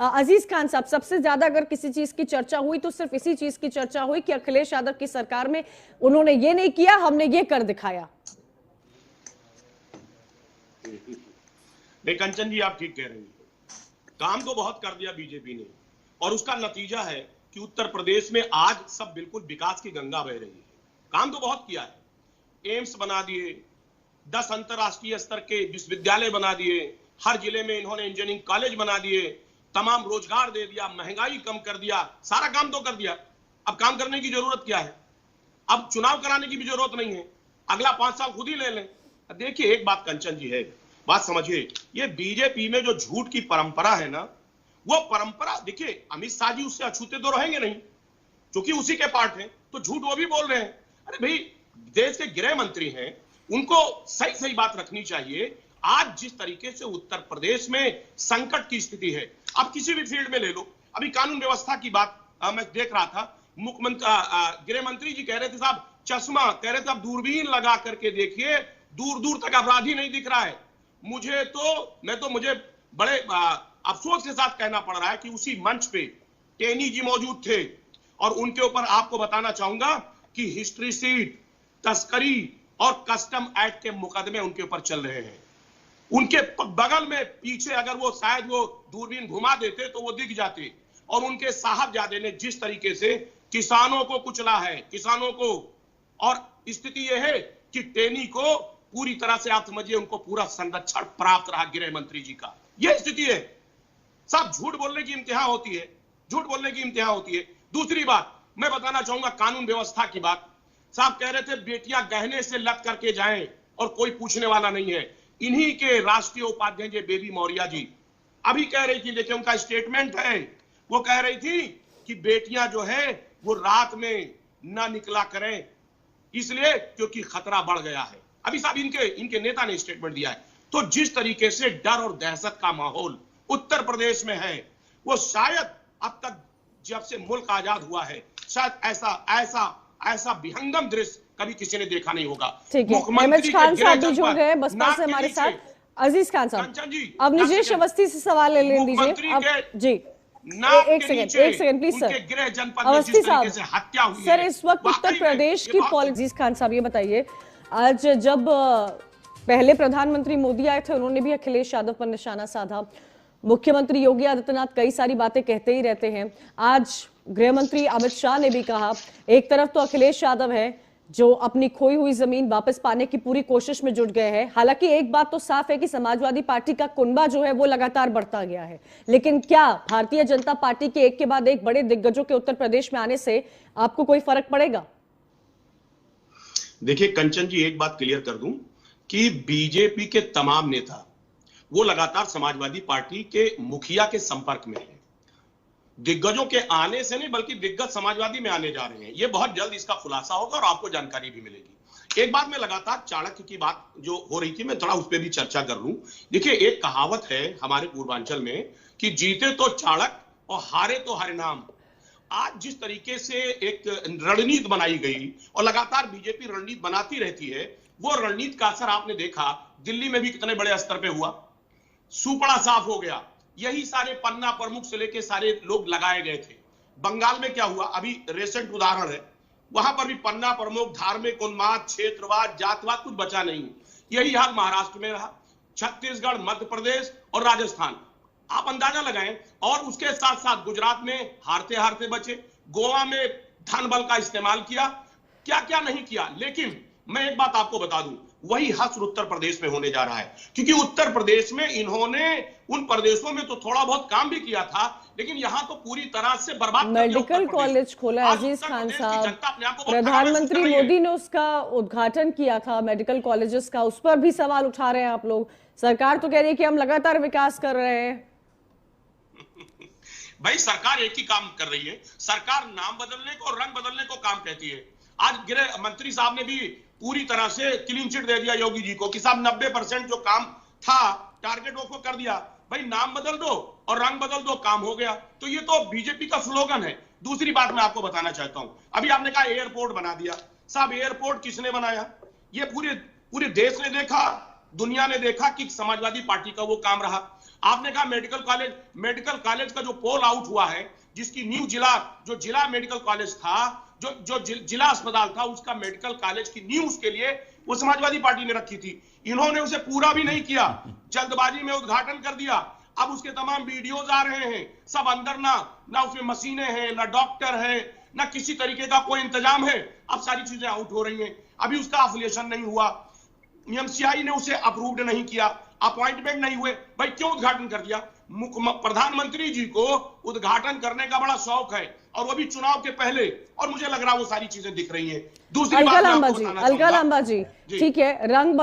अजीज खान साहब, सबसे ज्यादा अगर किसी चीज की चर्चा हुई तो सिर्फ इसी चीज की चर्चा हुई कि अखिलेश यादव की सरकार में उन्होंने ये नहीं किया, हमने ये कर दिखाया। नहीं कंचन जी, आप ठीक कह रही हैं। काम तो बहुत कर दिया बीजेपी ने, और उसका नतीजा है कि उत्तर प्रदेश में आज सब बिल्कुल विकास की गंगा बह रही है। काम तो बहुत किया है, एम्स बना दिए, 10 अंतरराष्ट्रीय स्तर के विश्वविद्यालय बना दिए, हर जिले में इन्होंने इंजीनियरिंग कॉलेज बना दिए, तमाम रोजगार दे दिया, महंगाई कम कर दिया, सारा काम तो कर दिया। अब काम करने की जरूरत क्या है? अब चुनाव कराने की भी जरूरत नहीं है, अगला 5 साल खुद ही ले लें। देखिए एक बात कंचन जी है, बात समझिए, ये बीजेपी में जो झूठ की परंपरा है ना, वो परंपरा देखिए, अमित शाह जी उससे अछूते तो रहेंगे नहीं, क्योंकि उसी के पार्ट हैं, तो झूठ वो भी बोल रहे हैं। अरे भाई, देश के गृह मंत्री हैं, उनको सही सही बात रखनी चाहिए। आज जिस तरीके से उत्तर प्रदेश में संकट की स्थिति है, अब किसी भी फील्ड में ले लो, अभी कानून व्यवस्था की बात मैं देख रहा था, मुख्यमंत्री गृह मंत्री जी कह रहे थे साहब चश्मा, कह रहे थे आप दूरबीन लगा करके देखिए, दूर दूर तक अपराधी नहीं दिख रहा है। मुझे बड़े अफसोस के साथ कहना पड़ रहा है कि उसी मंच पे टेनी जी मौजूद थे, और उनके ऊपर आपको बताना चाहूंगा कि हिस्ट्री सीट, तस्करी और कस्टम एक्ट के मुकदमे उनके ऊपर चल रहे हैं। उनके बगल में पीछे अगर वो शायद वो दूरबीन घुमा देते तो वो दिख जाते। और उनके साहबजादे ने जिस तरीके से किसानों को कुचला है, किसानों को, और स्थिति यह है कि टेनी को पूरी तरह से आप समझिए उनको पूरा संरक्षण प्राप्त रहा गृह मंत्री जी का। यह स्थिति है साहब, झूठ बोलने की इंतहा होती है, झूठ बोलने की इंतहा होती है। दूसरी बात मैं बताना चाहूंगा, कानून व्यवस्था की बात। साहब कह रहे थे बेटियां गहने से लट करके जाएं और कोई पूछने वाला नहीं है। इन्हीं के राष्ट्रीय उपाध्यक्ष बेबी मौर्य जी अभी कह रही थी, देखिए उनका स्टेटमेंट है, वो कह रही थी कि बेटियां जो है वो रात में ना निकला करें, इसलिए क्योंकि खतरा बढ़ गया है। अभी साहब इनके नेता ने स्टेटमेंट दिया है। तो जिस तरीके से डर और दहशत का माहौल उत्तर प्रदेश में है, वो शायद अब तक जब से मुल्क आजाद हुआ है, शायद ऐसा विहंगम दृश्य कभी किसी ने देखा नहीं होगा। ठीक है, अहमद खान साहब भी जुड़ गए बसपा से हमारे साथ। अजीज खान साहब, अब निजेश अवस्थी से सवाल ले दीजिए। अब जी एक सेकंड प्लीज सर। अवस्थी साहब, सर इस वक्त उत्तर प्रदेश की पॉलिटिक्स, अजीज खान साहब ये बताइए, आज जब पहले प्रधानमंत्री मोदी आए थे उन्होंने भी अखिलेश यादव पर निशाना साधा, मुख्यमंत्री योगी आदित्यनाथ कई सारी बातें कहते ही रहते हैं, आज गृह मंत्री अमित शाह ने भी कहा, एक तरफ तो अखिलेश यादव है जो अपनी खोई हुई जमीन वापस पाने की पूरी कोशिश में जुट गए हैं। हालांकि एक बात तो साफ है कि समाजवादी पार्टी का कुनबा जो है वो लगातार बढ़ता गया है, लेकिन क्या भारतीय जनता पार्टी के एक के बाद एक बड़े दिग्गजों के उत्तर प्रदेश में आने से आपको कोई फर्क पड़ेगा? देखिए कंचन जी, एक बात क्लियर कर दूं कि बीजेपी के तमाम नेता वो लगातार समाजवादी पार्टी के मुखिया के संपर्क में है। दिग्गजों के आने से नहीं, बल्कि दिग्गज समाजवादी में आने जा रहे हैं। ये बहुत जल्द इसका खुलासा होगा और आपको जानकारी भी मिलेगी। एक बात मैं लगातार चाणक्य की बात जो हो रही थी, मैं थोड़ा उस पर भी चर्चा कर लूं। देखिए एक कहावत है हमारे पूर्वांचल में कि जीते तो चाणक्य और हारे तो हरिनाम। आज जिस तरीके से एक रणनीति बनाई गई और लगातार बीजेपी रणनीति बनाती रहती है, वो रणनीति का असर आपने देखा दिल्ली में भी कितने बड़े स्तर पे हुआ, सुपड़ा साफ हो गया, यही सारे पन्ना प्रमुख से लेके सारे लोग लगाए गए थे। बंगाल में क्या हुआ, अभी रिसेंट उदाहरण है, वहां पर भी पन्ना प्रमुख, धार्मिक उन्माद, क्षेत्रवाद, जातवाद कुछ बचा नहीं। यही हाल महाराष्ट्र में रहा, छत्तीसगढ़, मध्य प्रदेश और राजस्थान, आप अंदाजा लगाएं। और उसके साथ साथ गुजरात में हारते हारते बचे, गोवा में धन बल का इस्तेमाल किया, क्या क्या नहीं किया। लेकिन मैं एक बात आपको बता दूं, वही हश्र उत्तर प्रदेश में होने जा रहा है, क्योंकि उत्तर प्रदेश में इन्होंने उन प्रदेशों में तो थोड़ा बहुत काम भी किया था, लेकिन यहां तो पूरी तरह से बर्बाद कर दिया। मेडिकल कॉलेज खोला है अजीज खान साहब, प्रधानमंत्री मोदी ने उसका उद्घाटन किया था मेडिकल कॉलेजेस का, उस पर भी सवाल उठा रहे हैं आप लोग। सरकार तो कह रही है कि हम लगातार विकास कर रहे हैं। भाई सरकार एक ही काम कर रही है, सरकार नाम बदलने को और रंग बदलने को काम कहती है। आज गृह मंत्री साहब ने भी पूरी तरह से क्लीन चिट दे दिया योगी जी को कि साहब 90% जो काम था टारगेट वो कर दिया। भाई नाम बदल दो और रंग बदल दो, काम हो गया। तो ये तो बीजेपी का स्लोगन है। दूसरी बात मैं आपको बताना चाहता हूं, अभी आपने कहा एयरपोर्ट बना दिया। साहब एयरपोर्ट किसने बनाया? ये पूरे देश ने देखा, दुनिया ने देखा कि समाजवादी पार्टी का वो काम रहा। आपने कहा मेडिकल कॉलेज का जो पोल आउट हुआ है, जिसकी न्यू जिला मेडिकल कॉलेज था, जो जिला अस्पताल था, उसका मेडिकल कॉलेज की न्यू उसके लिए वो समाजवादी पार्टी ने रखी थी। इन्होंने उसे पूरा भी नहीं किया, जल्दबाजी में उद्घाटन कर दिया। अब उसके तमाम वीडियोज आ रहे हैं, सब अंदर ना उसमें मशीनें हैं, ना डॉक्टर है, ना किसी तरीके का कोई इंतजाम है। अब सारी चीजें आउट हो रही हैं। अभी उसका एफिलिएशन नहीं हुआ, एमसीआई ने उसे अप्रूव्ड नहीं किया, अपॉइंटमेंट नहीं हुए। भाई क्यों उद्घाटन कर दिया? प्रधानमंत्री जी को उद्घाटन करने का बड़ा शौक है, और वो भी चुनाव के पहले, और मुझे लग रहा है वो सारी चीजें दिख रही हैं। दूसरी बात मैं आपको बताना चाहूंगा, अलका लांबा जी, ठीक है, रंग